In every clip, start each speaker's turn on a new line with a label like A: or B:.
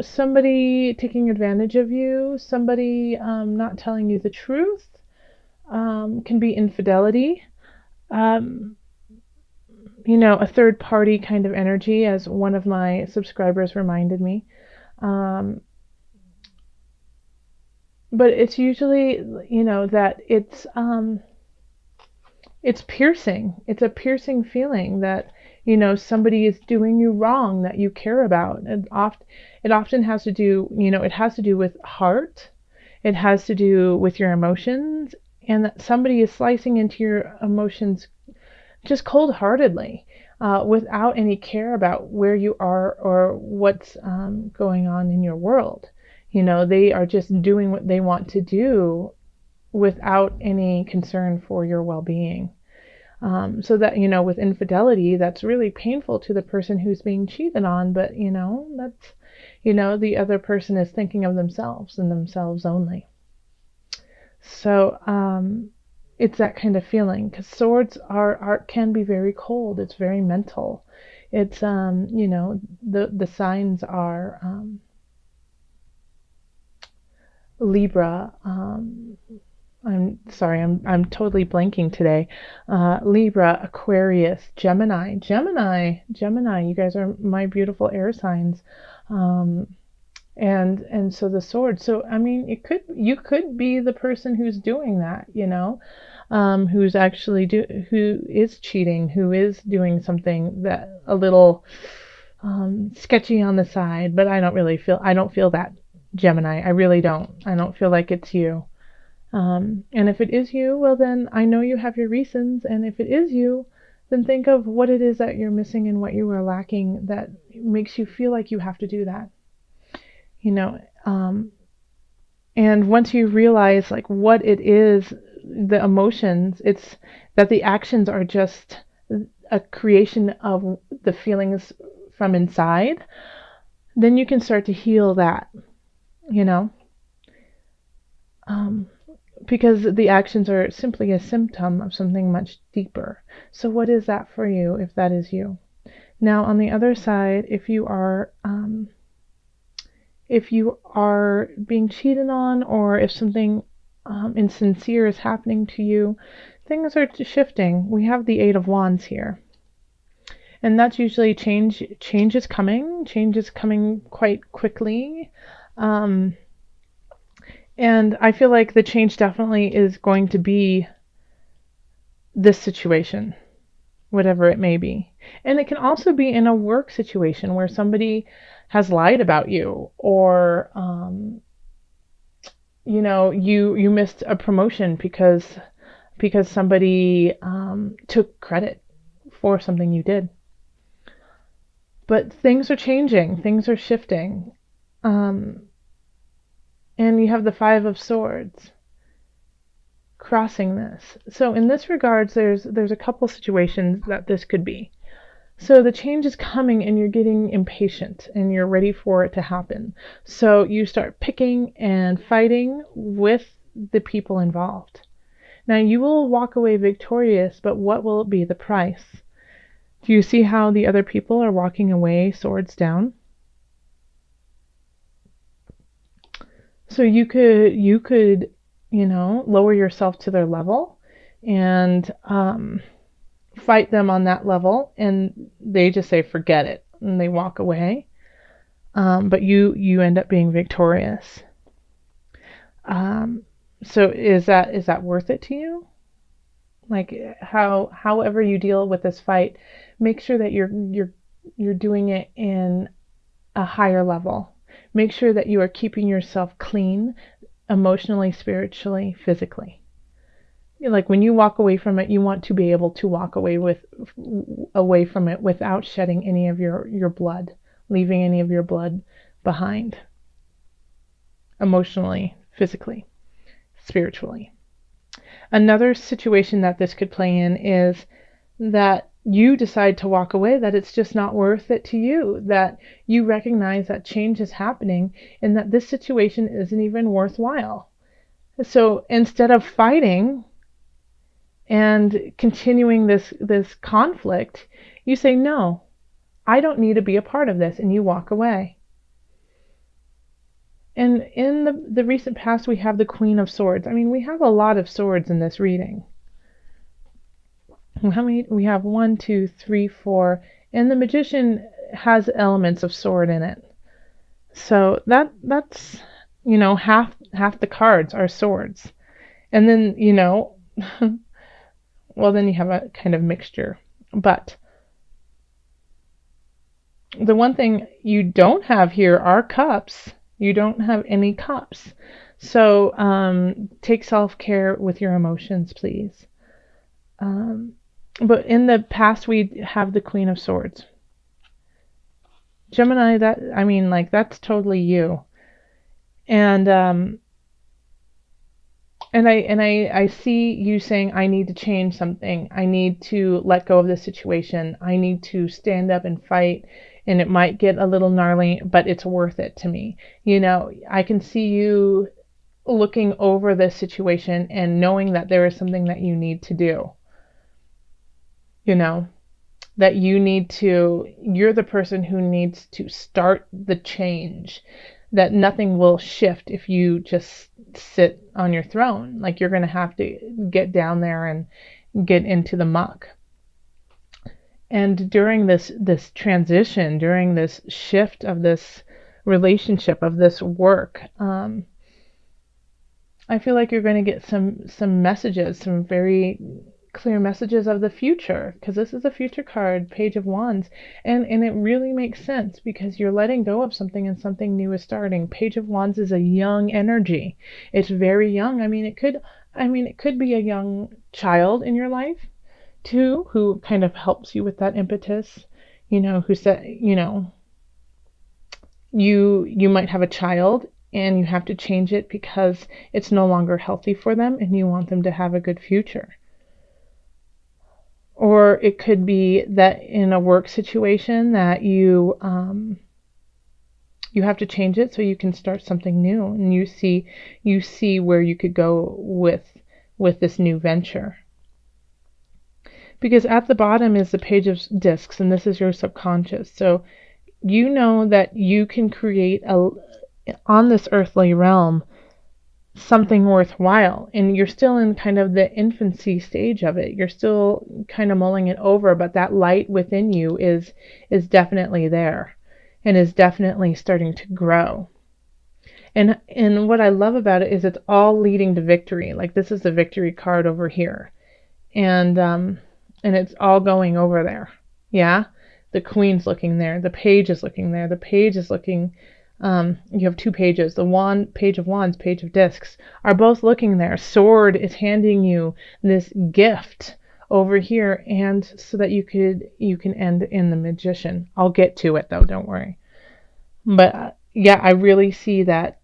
A: somebody taking advantage of you, somebody not telling you the truth, can be infidelity, um, a third party kind of energy, as one of my subscribers reminded me. Um, but it's usually, that it's piercing. It's a piercing feeling that, somebody is doing you wrong that you care about. It often has to do, it has to do with heart. It has to do with your emotions, and that somebody is slicing into your emotions just cold-heartedly, without any care about where you are or what's going on in your world. They are just doing what they want to do without any concern for your well-being. So that, with infidelity, that's really painful to the person who's being cheated on, but, that's, the other person is thinking of themselves and themselves only. So, it's that kind of feeling, because swords can be very cold. It's very mental. It's, the signs are, Libra, I'm sorry, I'm totally blanking today. Libra, Aquarius, Gemini. You guys are my beautiful air signs. Um, and so the sword. So I mean, you could be the person who's doing that, who's actually who is cheating, who is doing something that a little sketchy on the side. But I don't feel that, Gemini. I really don't. I don't feel like it's you. And if it is you, well, then I know you have your reasons. And if it is you, then think of what it is that you're missing and what you are lacking that makes you feel like you have to do that. You know, um, and once you realize like what it is, the emotions, it's that the actions are just a creation of the feelings from inside, then you can start to heal that, you know. Um, because the actions are simply a symptom of something much deeper. So what is that for you if that is you? Now, on the other side, if you are being cheated on, or if something insincere is happening to you, things are shifting. We have the Eight of Wands here. And that's usually change. Change is coming. Change is coming quite quickly. Um, and I feel like the change definitely is going to be this situation, whatever it may be. And it can also be in a work situation where somebody has lied about you, or you missed a promotion because somebody took credit for something you did. But things are changing, things are shifting, um, and you have the Five of Swords crossing this. So in this regards, there's a couple situations that this could be. So the change is coming and you're getting impatient and you're ready for it to happen. So you start picking and fighting with the people involved. Now you will walk away victorious, but what will be the price? Do you see how the other people are walking away swords down? So you could, lower yourself to their level and fight them on that level, and they just say forget it and they walk away. But you end up being victorious. Um, so is that worth it to you? Like, however you deal with this fight, make sure that you're doing it in a higher level. Make sure that you are keeping yourself clean emotionally, spiritually, physically. Like when you walk away from it, you want to be able to walk away from it without shedding any of your blood, leaving any of your blood behind, emotionally, physically, spiritually. Another situation that this could play in is that you decide to walk away, that it's just not worth it to you, that you recognize that change is happening and that this situation isn't even worthwhile. So instead of fighting and continuing this conflict, you say, no, I don't need to be a part of this, and you walk away. And in the recent past, we have the Queen of Swords. I mean, we have a lot of swords in this reading. How many? We have 1, 2, 3, 4, and the Magician has elements of sword in it. So that's half the cards are swords, and then well, then you have a kind of mixture. But the one thing you don't have here are cups. You don't have any cups. So take self-care with your emotions, please. But in the past, we have the Queen of Swords. Gemini, that's totally you. And I see you saying, I need to change something. I need to let go of this situation. I need to stand up and fight. And it might get a little gnarly, but it's worth it to me. I can see you looking over this situation and knowing that there is something that you need to do. That you're the person who needs to start the change. That nothing will shift if you just sit on your throne. Like, you're going to have to get down there and get into the muck. And during this transition, during this shift of this relationship, of this work, I feel like you're going to get some messages, some very clear messages of the future, because this is a future card, Page of Wands, and it really makes sense because you're letting go of something and something new is starting. Page of Wands is a young energy. It's very young. It could be a young child in your life too, who kind of helps you with that impetus, who said, you might have a child and you have to change it because it's no longer healthy for them and you want them to have a good future. Or it could be that in a work situation that you have to change it so you can start something new, and you see where you could go with this new venture. Because at the bottom is the Page of Discs, and this is your subconscious. So you know that you can create on this earthly realm something worthwhile, and you're still in kind of the infancy stage of it. You're still kind of mulling it over, but that light within you is definitely there and is definitely starting to grow. And what I love about it is it's all leading to victory. Like, this is the victory card over here, and it's all going over there. Yeah, the Queen's looking there, the Page is looking there, the Page is looking. You have two pages. The Page of Wands, Page of Discs are both looking there. Sword is handing you this gift over here, and so that you can end in the Magician. I'll get to it though, don't worry. But yeah, I really see that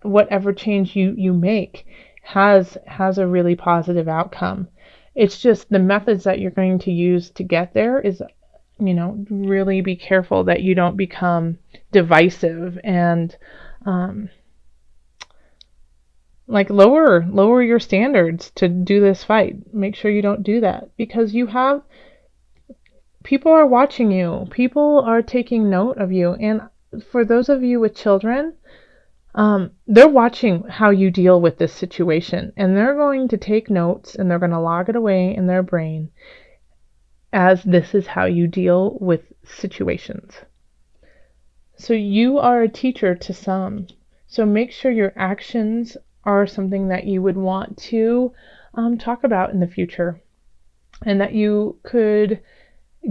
A: whatever change you make has a really positive outcome. It's just the methods that you're going to use to get there is, really be careful that you don't become divisive and lower your standards to do this fight. Make sure you don't do that, because people are watching you. People are taking note of you. And for those of you with children, they're watching how you deal with this situation, and they're going to take notes and they're going to log it away in their brain as this is how you deal with situations. So you are a teacher to some. So make sure your actions are something that you would want to talk about in the future, and that you could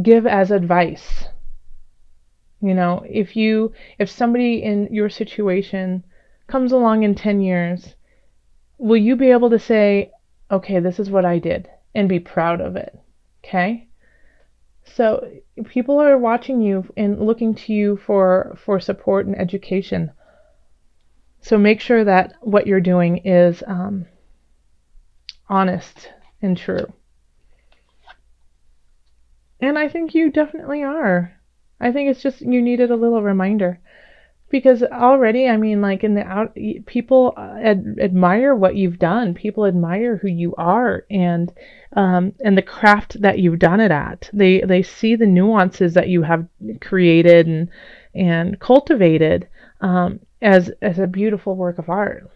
A: give as advice. If somebody in your situation comes along in 10 years, will you be able to say, okay, this is what I did, and be proud of it? Okay? So people are watching you and looking to you for support and education. So make sure that what you're doing is honest and true. And I think you definitely are. I think it's just you needed a little reminder. Because already, I mean, like in the out, people admire what you've done. People admire who you are, and the craft that you've done it at. They see the nuances that you have created and cultivated, as a beautiful work of art.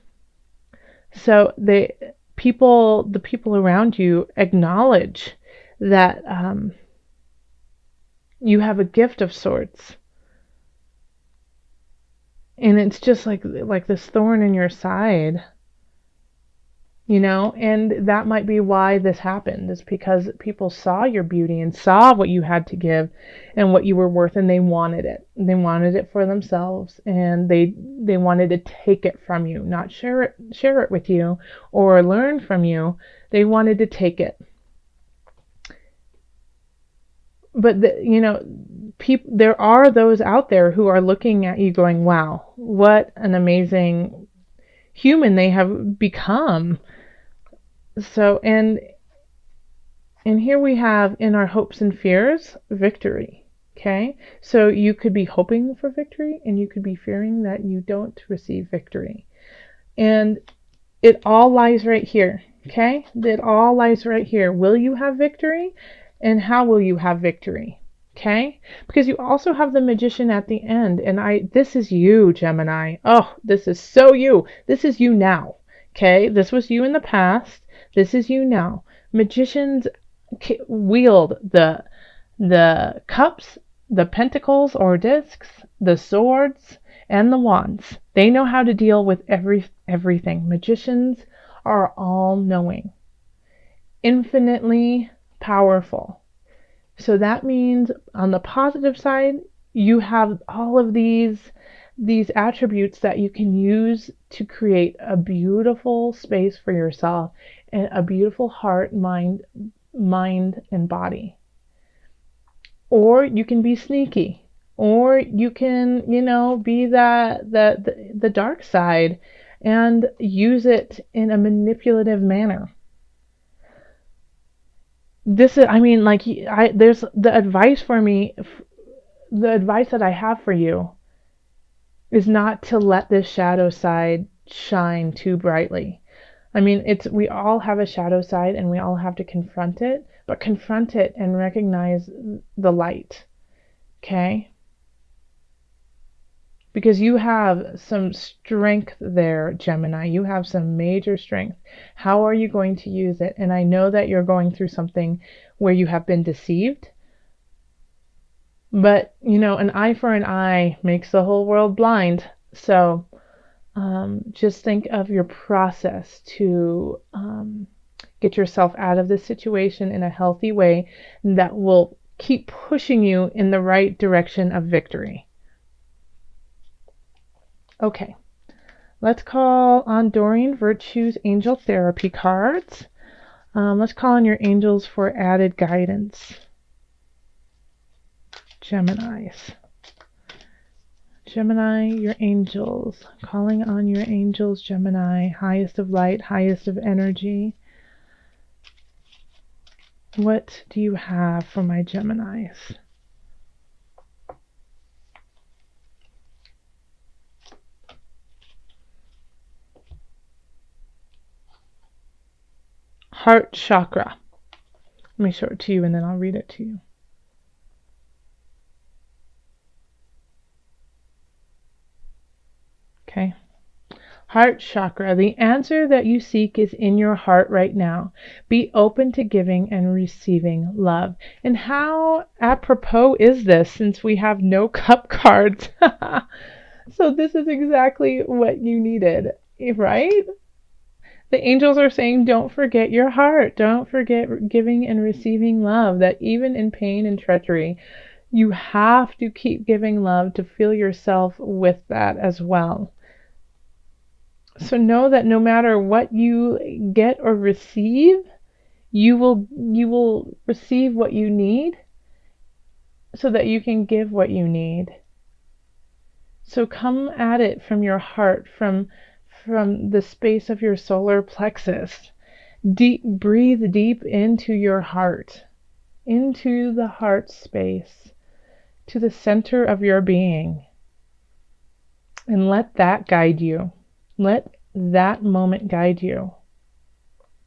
A: So the people around you acknowledge that, you have a gift of sorts, and it's just like this thorn in your side, and that might be why this happened, is because people saw your beauty and saw what you had to give and what you were worth, and they wanted it. They wanted it for themselves, and they wanted to take it from you, not share it with you or learn from you. They wanted to take it. But there are those out there who are looking at you going, wow, what an amazing human they have become. So, and here we have, in our hopes and fears, victory. Okay? So you could be hoping for victory, and you could be fearing that you don't receive victory. And it all lies right here. Okay? It all lies right here. Will you have victory? And how will you have victory? Okay? Because you also have the magician at the end. And this is you, Gemini. Oh, this is so you. This is you now. Okay? This was you in the past. This is you now. Magicians wield the cups, the pentacles or discs, the swords, and the wands. They know how to deal with everything. Magicians are all knowing, infinitely powerful. So that means on the positive side, you have all of these attributes that you can use to create a beautiful space for yourself, and a beautiful heart, mind, and body. Or you can be sneaky, or you can, be the dark side and use it in a manipulative manner. This is, I mean, like, there's the advice for me, the advice that I have for you is not to let this shadow side shine too brightly. I mean, we all have a shadow side, and we all have to confront it, but confront it and recognize the light. Okay? Because you have some strength there, Gemini. You have some major strength. How are you going to use it? And I know that you're going through something where you have been deceived. But, an eye for an eye makes the whole world blind. So just think of your process to get yourself out of this situation in a healthy way that will keep pushing you in the right direction of victory. Okay, let's call on Doreen Virtue's Angel Therapy cards. Let's call on your angels for added guidance. Gemini, your angels. Calling on your angels, Gemini. Highest of light, highest of energy. What do you have for my Geminis? Heart chakra. Let me show it to you, and then I'll read it to you. Okay. Heart chakra. The answer that you seek is in your heart right now. Be open to giving and receiving love. And how apropos is this, since we have no cup cards? So this is exactly what you needed, right? The angels are saying, don't forget your heart. Don't forget giving and receiving love, that even in pain and treachery, you have to keep giving love to feel yourself with that as well. So know that no matter what you get or receive, you will receive what you need so that you can give what you need. So come at it from your heart, from the space of your solar plexus. Breathe deep into your heart, into the heart space, to the center of your being. and let that guide you. Let that moment guide you.